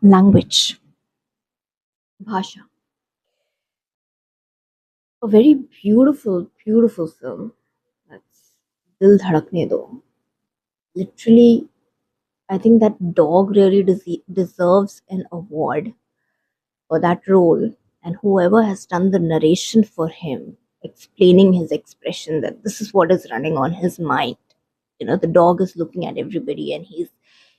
Language, Bhasha, a very beautiful, beautiful film. That's Dil Dhadakne Do. Literally, I think that dog really deserves an award for that role, and whoever has done the narration for him, explaining his expression that this is what is running on his mind. The dog is looking at everybody, and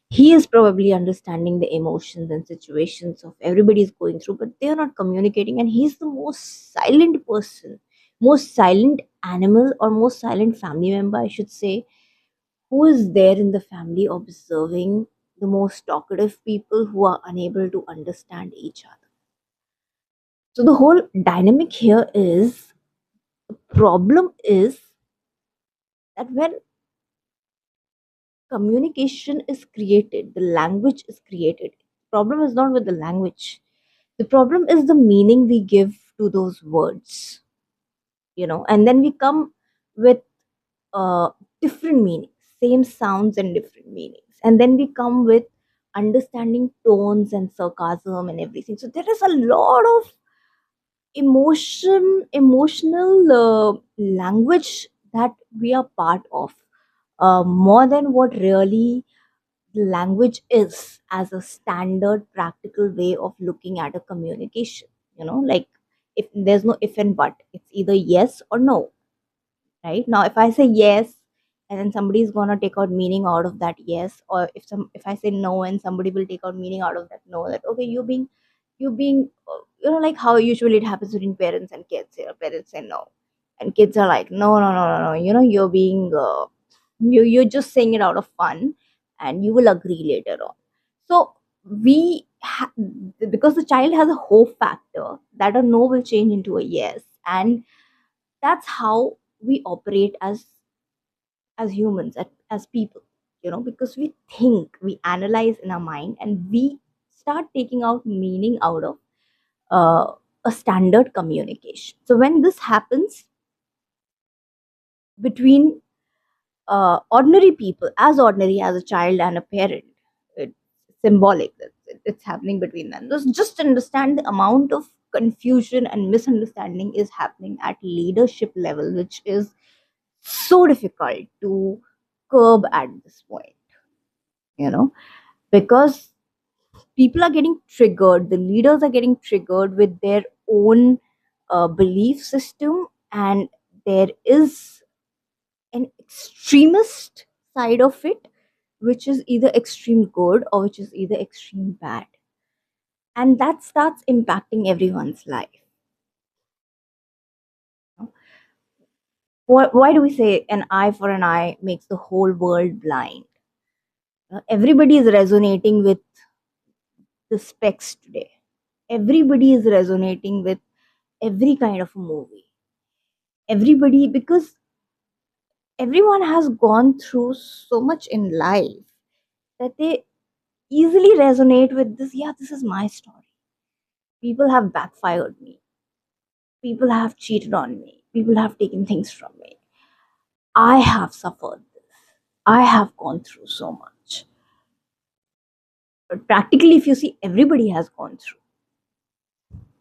he is probably understanding the emotions and situations of everybody's going through, but they are not communicating, and he's the most silent person, most silent animal, or most silent family member, I should say, who is there in the family observing the most talkative people who are unable to understand each other. So the whole dynamic here is, the problem is that when communication is created, the language is created. Problem is not with the language. The problem is the meaning we give to those words, and then we come with uh, different meanings, same sounds and different meanings. And then we come with understanding tones and sarcasm and everything. So there is a lot of emotional language that we are part of, more than what really language is as a standard practical way of looking at a communication. Like, if there's no if and but, it's either yes or no. Right now, if I say yes, and then somebody's gonna take out meaning out of that yes, or if I say no, and somebody will take out meaning out of that no, that okay, you being like how usually it happens between parents and kids. Parents say no, and kids are like, no, no, no, no, no, you're being you're just saying it out of fun, and you will agree later on. So because the child has a hope factor that a no will change into a yes, and that's how we operate as humans, as people, because we think, we analyze in our mind, and we start taking out meaning out of uh, a standard communication. So when this happens between ordinary people, as ordinary as a child and a parent, it's symbolic that it's happening between them. Just understand the amount of confusion and misunderstanding is happening at leadership level, which is so difficult to curb at this point, you know because people are getting triggered, the leaders are getting triggered with their own belief system, and there is an extremist side of it, which is either extreme good or which is either extreme bad, and that starts impacting everyone's life. Why do we say an eye for an eye makes the whole world blind? Everybody is resonating with the specs today. Everybody is resonating with every kind of a movie. Everybody, because everyone has gone through so much in life that they easily resonate with this. Yeah, this is my story. People have backfired me. People have cheated on me. People have taken things from me. I have suffered this. I have gone through so much. But practically, if you see, everybody has gone through.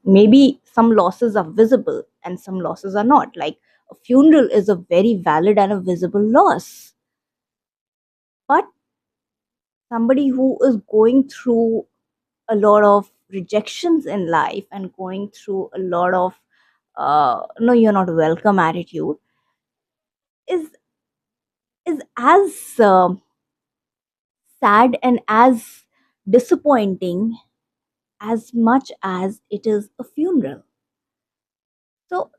Maybe some losses are visible and some losses are not. Like, a funeral is a very valid and a visible loss. But somebody who is going through a lot of rejections in life and going through a lot of no, you're not welcome attitude, is as sad and as disappointing as much as it is a funeral. So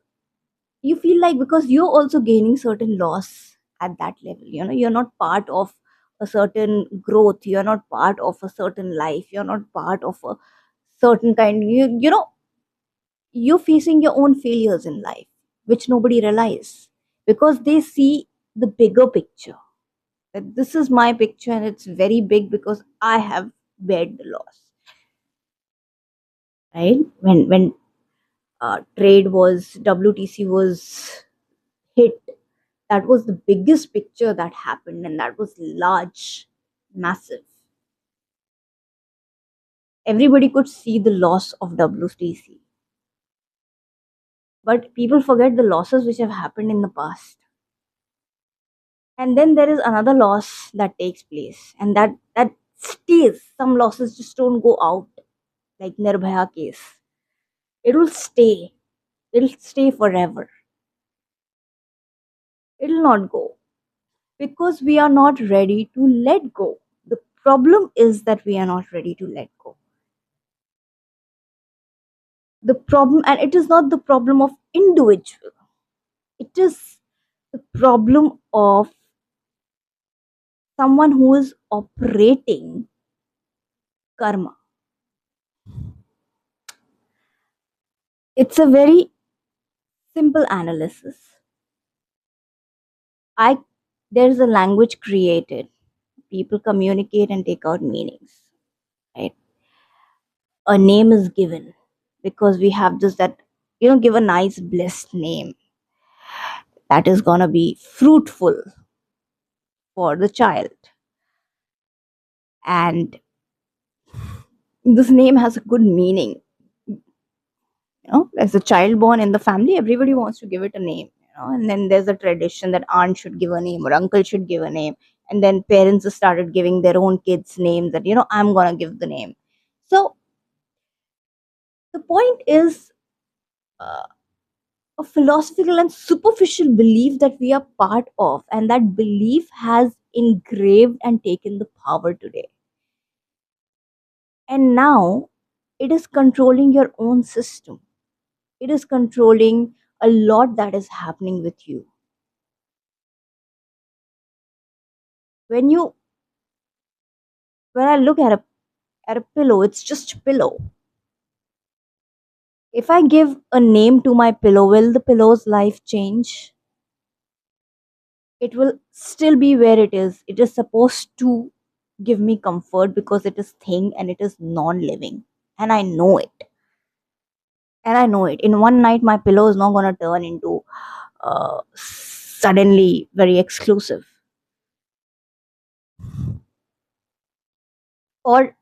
you feel like, because you're also gaining certain loss at that level, you're not part of a certain growth, you're not part of a certain life, you're not part of a certain kind, you're facing your own failures in life, which nobody realizes, because they see the bigger picture, that this is my picture and it's very big because I have bared the loss. Right, when trade was WTC was hit, that was the biggest picture that happened, and that was large, massive. Everybody could see the loss of WTC, but people forget the losses which have happened in the past. And then there is another loss that takes place, and that stays. Some losses just don't go out, like Nirbhaya case. It will stay. It'll stay forever. It'll not go because we are not ready to let go. The problem is that we are not ready to let go. The problem, and it is not the problem of individual, it is the problem of someone who is operating karma. It's a very simple analysis. I There's a language created. People communicate and take out meanings. Right? A name is given because we have just that, give a nice blessed name that is gonna be fruitful for the child. And this name has a good meaning. As a child born in the family, everybody wants to give it a name. And then there's a tradition that aunt should give a name or uncle should give a name, and then parents started giving their own kids names that I'm gonna give the name. So the point is, uh, a philosophical and superficial belief that we are part of, and that belief has engraved and taken the power today. And now it is controlling your own system. It is controlling a lot that is happening with you. When you when I look at a pillow, it's just a pillow. If I give a name to my pillow, will the pillow's life change? It will still be where it is. It is supposed to give me comfort because it is thing and it is non-living, and I know it. And I know it. In one night, my pillow is not going to turn into suddenly very exclusive. Or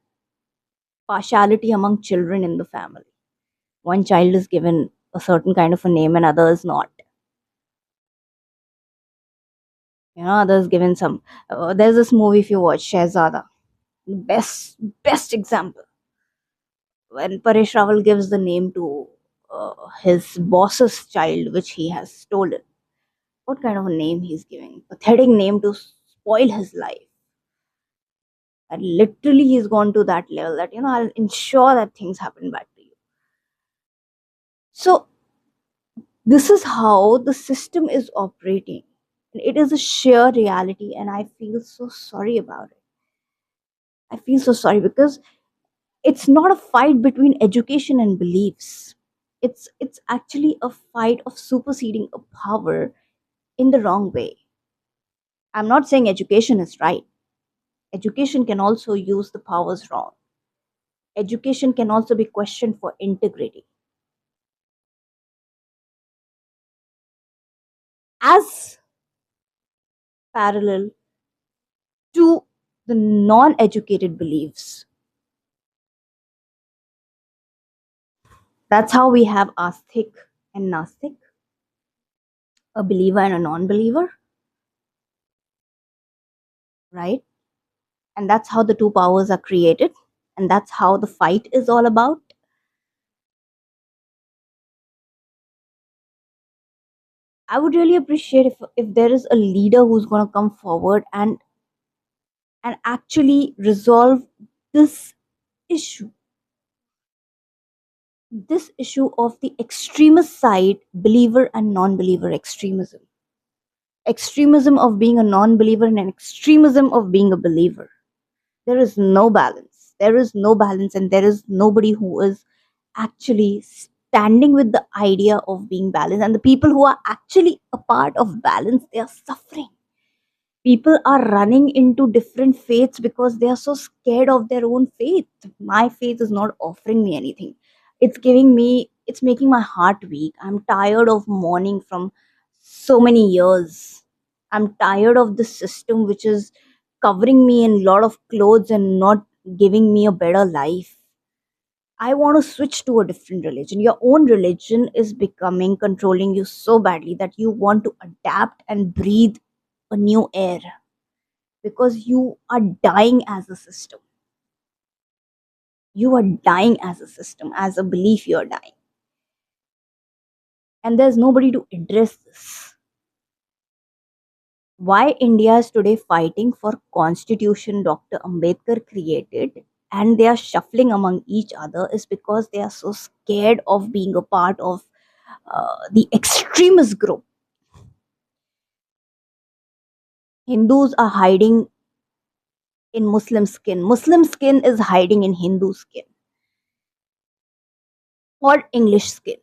partiality among children in the family. One child is given a certain kind of a name and other is not. Others given some. There's this movie, if you watch, Shehzada. Best example. When Paresh Rawal gives the name to his boss's child, which he has stolen. What kind of a name he's giving? Pathetic name to spoil his life. And literally, he's gone to that level that I'll ensure that things happen back to you. So this is how the system is operating. And it is a sheer reality, and I feel so sorry about it. I feel so sorry because it's not a fight between education and beliefs. It's actually a fight of superseding a power in the wrong way. I'm not saying education is right. Education can also use the powers wrong. Education can also be questioned for integrity. As parallel to the non educated beliefs. That's how we have Asthik and Nastik, a believer and a non believer, right? And that's how the two powers are created. And that's how the fight is all about. I would really appreciate if there is a leader who's going to come forward and actually resolve this issue. This issue of the extremist side, believer and non believer extremism. Extremism of being a non believer and an extremism of being a believer. There is no balance. There is no balance, and there is nobody who is actually standing with the idea of being balanced. And the people who are actually a part of balance, they are suffering. People are running into different faiths because they are so scared of their own faith. My faith is not offering me anything. It's making my heart weak. I'm tired of mourning from so many years. I'm tired of the system which is covering me in a lot of clothes and not giving me a better life. I want to switch to a different religion. Your own religion is becoming controlling you so badly that you want to adapt and breathe a new air because you are dying as a system. You are dying as a system, as a belief, you are dying. And there's nobody to address this. Why India is today fighting for constitution Dr. Ambedkar created and they are shuffling among each other is because they are so scared of being a part of the extremist group. Hindus are hiding in Muslim skin. Muslim skin is hiding in Hindu skin or English skin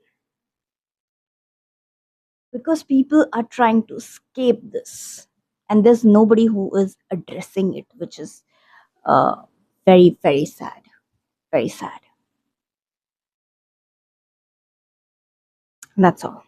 because people are trying to escape this and there's nobody who is addressing it, which is very, very sad. Very sad. That's all.